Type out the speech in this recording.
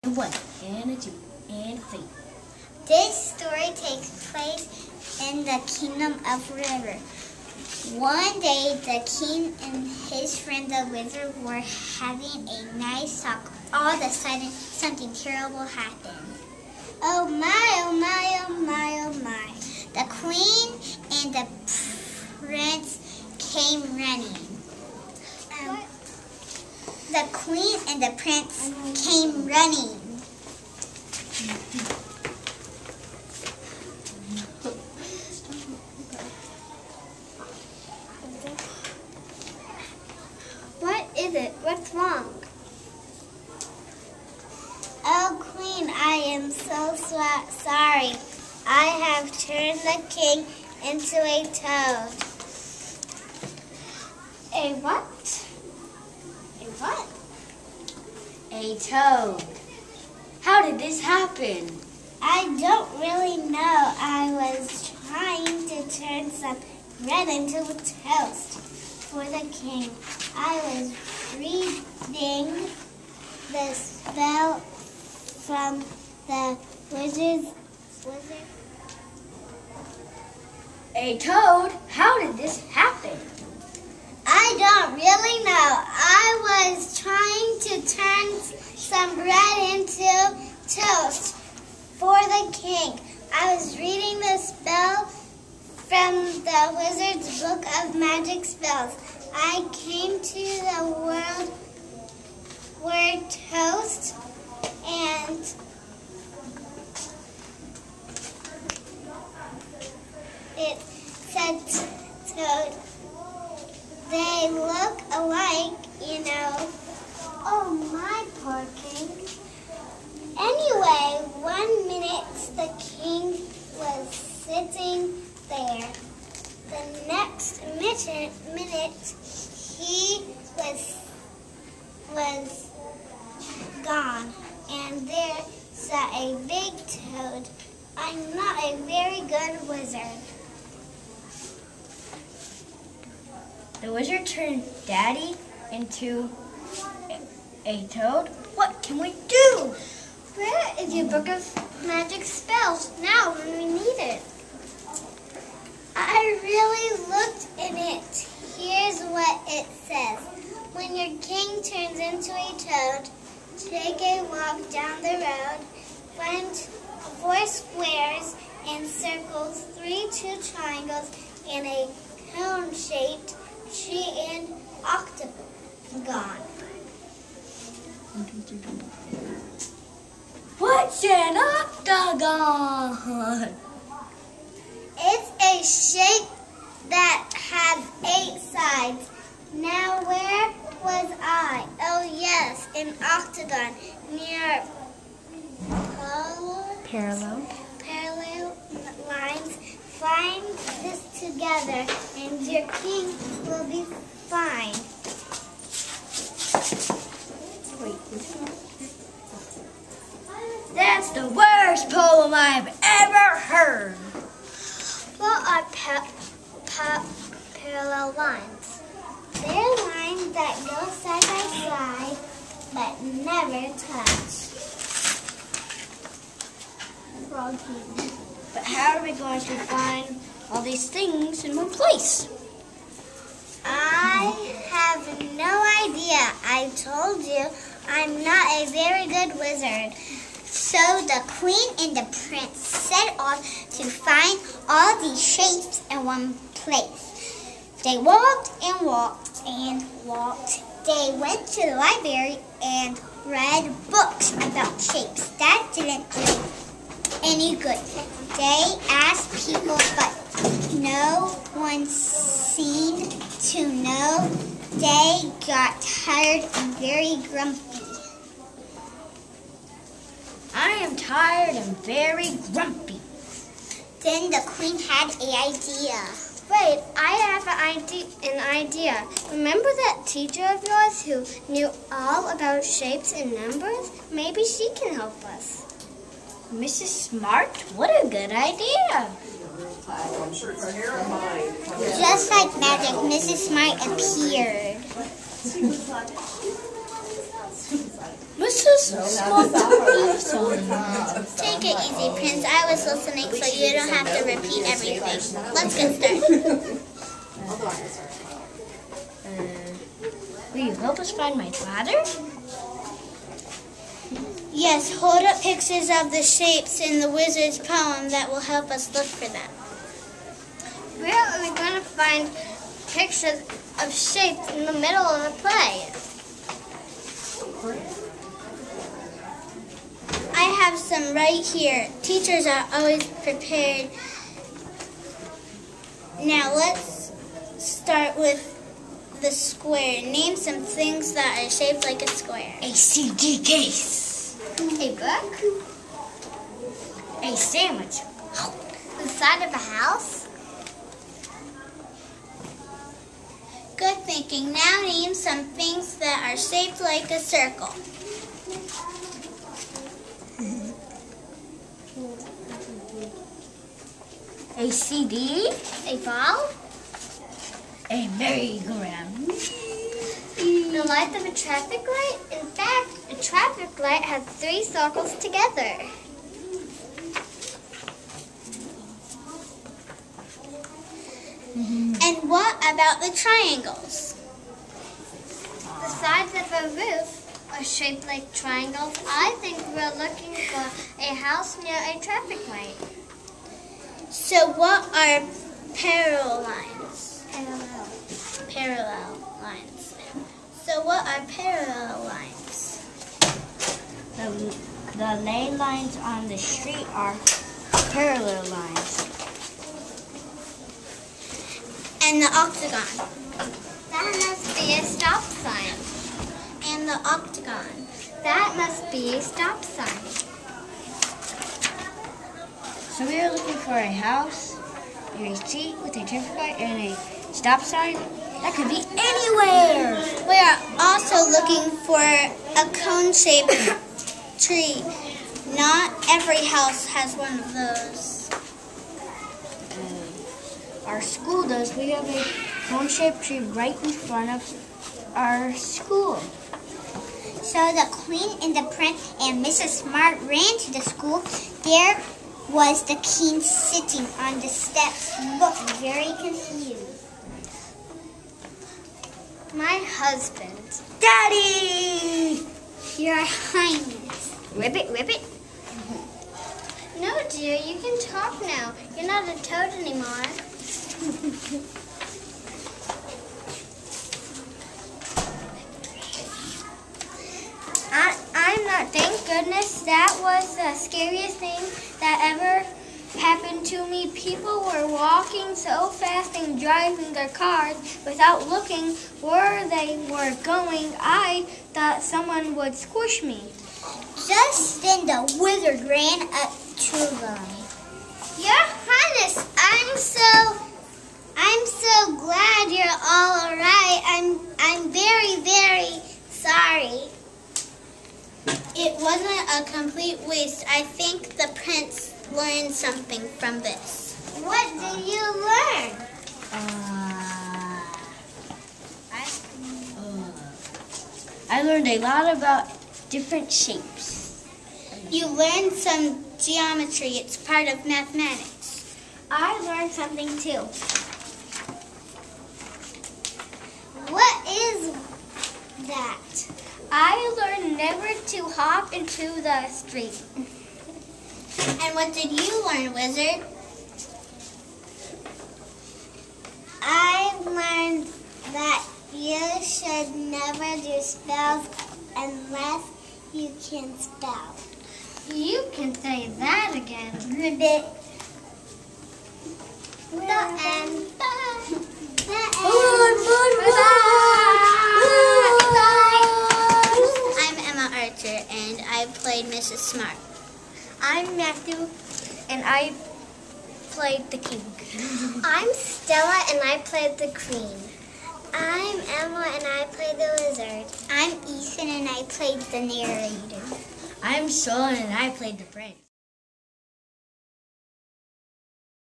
1 and a 2 and a 3. This story takes place in the kingdom of River. One day, the king and his friend the wizard were having a nice talk. All of a sudden, something terrible happened. Oh my, oh my, oh my, oh my. The queen and the prince came running. The queen and the prince came running. What is it? What's wrong? Oh, queen, I am so sorry. I have turned the king into a toad. A what? A what? A toad. How did this happen? I don't really know. I was trying to turn some bread into a toast for the king. I was reading the spell from the wizard. A toad? How did this happen? I don't really know. I was trying to turn some bread into toast for the king. I was reading the spell from the wizard's book of magic spells. I came to the world where toast and it said toad. They look alike, you know. Oh, my poor king. Anyway, 1 minute the king was sitting there. The next minute he was gone, and there sat a big toad. I'm not a very good wizard. The wizard turned Daddy into a toad? What can we do? Where is your book of magic spells now when we need it? I really looked in it. Here's what it says. When your king turns into a toad, take a walk down the road, find 4 squares and circles, 3 2 triangles, and a cone-shaped tree and octagon. What's an octagon? It's a shape that has 8 sides. Now where was I? Oh yes, an octagon near parallel lines. Find this together and your king will be fine. That's the worst poem I've ever heard. What are parallel lines? They're lines that go side by side but never touch. But how are we going to find all these things in one place? I have no idea. I told you I'm not a very good wizard. So the queen and the prince set off to find all these shapes in one place. They walked and walked and walked. They went to the library and read books about shapes. That didn't do any good. They asked people, but no one seemed to know. They got tired and very grumpy. I am tired and very grumpy. Then the queen had an idea. Wait, I have an idea. Remember that teacher of yours who knew all about shapes and numbers? Maybe she can help us. Mrs. Smart? What a good idea. Just like magic, Mrs. Smart appeared. Mrs. Take it easy, Prince. I was listening, so you don't have to repeat everything. Let's get started. Will you help us find my father? Yes, hold up pictures of the shapes in the wizard's poem that will help us look for them. Where are we going to find pictures of shapes in the middle of the play? I have some right here. Teachers are always prepared. Now let's start with the square. Name some things that are shaped like a square. A CD case. A book? A sandwich. The side of a house? Good thinking. Now name some things that are shaped like a circle. A CD. A ball? A merry-go-round. The light of a traffic light? In fact, a traffic light has 3 circles together. And what about the triangles? The sides of a roof are shaped like triangles. I think we're looking for a house near a traffic light. So what are parallel lines? Parallel. Parallel lines. So what are parallel lines? The lane lines on the street are parallel lines. And the octagon. That must be a stop sign. And the octagon. That must be a stop sign. So we are looking for a house, a street with a traffic light, and a stop sign. That could be anywhere. We are also looking for a cone-shaped tree. Not every house has one of those. Our school does. We have a cone-shaped tree right in front of our school. So the Queen and the Prince and Mrs. Smart ran to the school. There was the king sitting on the steps, looking very confused. My husband. Daddy! Your Highness. Ribbit, ribbit. No, dear, you can talk now. You're not a toad anymore. I'm not. Thank goodness. That was the scariest thing that ever happened to me. People were walking so fast and driving their cars without looking where they were going. I thought someone would squish me. Just then the wizard ran up to them. Your Highness, I'm so glad you're all alright. I'm very, very sorry. It wasn't a complete waste. I think the prince learned something from this. What did you learn? I learned a lot about different shapes. You learned some geometry. It's part of mathematics. I learned something too. What is that? I learned never to hop into the street. And what did you learn, wizard? I learned that you should never do spells unless you can spell. You can say that again. Ribbit. The end. I'm Emma Archer, and I played Mrs. Smart. I'm Matthew, and I played the king. I'm Stella, and I played the queen. I'm Emma, and I played the wizard. I'm Ethan, and I played the narrator. I'm Solon and I played the prince.